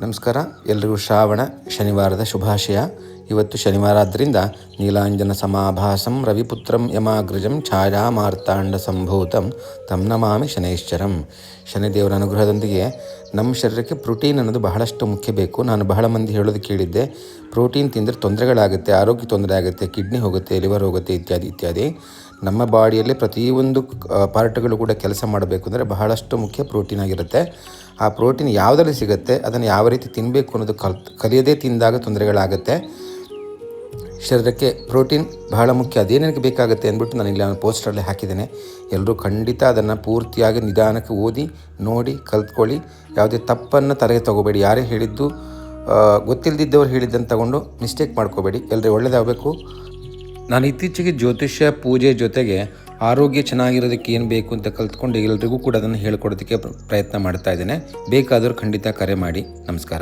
ನಮಸ್ಕಾರ. ಎಲ್ರಿಗೂ ಶ್ರಾವಣ ಶನಿವಾರದ ಶುಭಾಶಯ. ಇವತ್ತು ಶನಿವಾರ ಆದ್ದರಿಂದ ನೀಲಾಂಜನ ಸಮಾಭಾಸಂ ರವಿಪುತ್ರಂ ಯಮಾಗ್ರಜಂ ಛಾಯಾ ಮಾರ್ತಾಂಡ ಸಂಭೂತಂ ತಂ ನಮಾಮಿ ಶನೈಶ್ಚರಂ. ಶನಿದೇವರ ಅನುಗ್ರಹದೊಂದಿಗೆ ನಮ್ಮ ಶರೀರಕ್ಕೆ ಪ್ರೋಟೀನ್ ಅನ್ನೋದು ಬಹಳಷ್ಟು ಮುಖ್ಯ ಬೇಕು. ನಾನು ಬಹಳ ಮಂದಿ ಹೇಳೋದು ಕೇಳಿದ್ದೆ, ಪ್ರೋಟೀನ್ ತಿಂದರೆ ತೊಂದರೆಗಳಾಗುತ್ತೆ, ಆರೋಗ್ಯ ತೊಂದರೆ ಆಗುತ್ತೆ, ಕಿಡ್ನಿ ಹೋಗುತ್ತೆ, ಲಿವರ್ ಹೋಗುತ್ತೆ ಇತ್ಯಾದಿ. ನಮ್ಮ ಬಾಡಿಯಲ್ಲಿ ಪ್ರತಿಯೊಂದು ಪಾರ್ಟ್ಗಳು ಕೂಡ ಕೆಲಸ ಮಾಡಬೇಕು ಅಂದರೆ ಬಹಳಷ್ಟು ಮುಖ್ಯ ಪ್ರೋಟೀನ್ ಆಗಿರುತ್ತೆ. ಆ ಪ್ರೋಟೀನ್ ಯಾವುದರಲ್ಲಿ ಸಿಗುತ್ತೆ, ಅದನ್ನು ಯಾವ ರೀತಿ ತಿನ್ನಬೇಕು ಅನ್ನೋದು ಕಲಿಯದೇ ತಿಂದಾಗ ತೊಂದರೆಗಳಾಗುತ್ತೆ. ಶರೀರಕ್ಕೆ ಪ್ರೋಟೀನ್ ಬಹಳ ಮುಖ್ಯ. ಅದೇನೇನಕ್ಕೆ ಬೇಕಾಗುತ್ತೆ ಅಂದ್ಬಿಟ್ಟು ನಾನು ಇಲ್ಲಿ ಪೋಸ್ಟರಲ್ಲಿ ಹಾಕಿದ್ದೇನೆ. ಎಲ್ಲರೂ ಖಂಡಿತ ಅದನ್ನು ಪೂರ್ತಿಯಾಗಿ ನಿಧಾನಕ್ಕೆ ಓದಿ ನೋಡಿ ಕಲ್ತ್ಕೊಳ್ಳಿ. ಯಾವುದೇ ತಪ್ಪನ್ನು ತಲೆಗೆ ತಗೋಬೇಡಿ. ಯಾರೇ ಹೇಳಿದ್ದು ಗೊತ್ತಿಲ್ಲದಿದ್ದವ್ರು ಹೇಳಿದ್ದನ್ನು ತಗೊಂಡು ಮಿಸ್ಟೇಕ್ ಮಾಡ್ಕೋಬೇಡಿ. ಎಲ್ಲರೂ ಒಳ್ಳೆಯದಾಗಬೇಕು. ನಾನು ಇತ್ತೀಚೆಗೆ ಜ್ಯೋತಿಷ್ಯ ಪೂಜೆ ಜೊತೆಗೆ ಆರೋಗ್ಯ ಚೆನ್ನಾಗಿರೋದಕ್ಕೆ ಏನು ಬೇಕು ಅಂತ ಕಲ್ತ್ಕೊಂಡು ಎಲ್ಲರಿಗೂ ಕೂಡ ಅದನ್ನು ಹೇಳ್ಕೊಡೋದಕ್ಕೆ ಪ್ರಯತ್ನ ಮಾಡ್ತಾ ಇದ್ದೇನೆ. ಬೇಕಾದರೂ ಖಂಡಿತ ಕರೆ ಮಾಡಿ. ನಮಸ್ಕಾರ.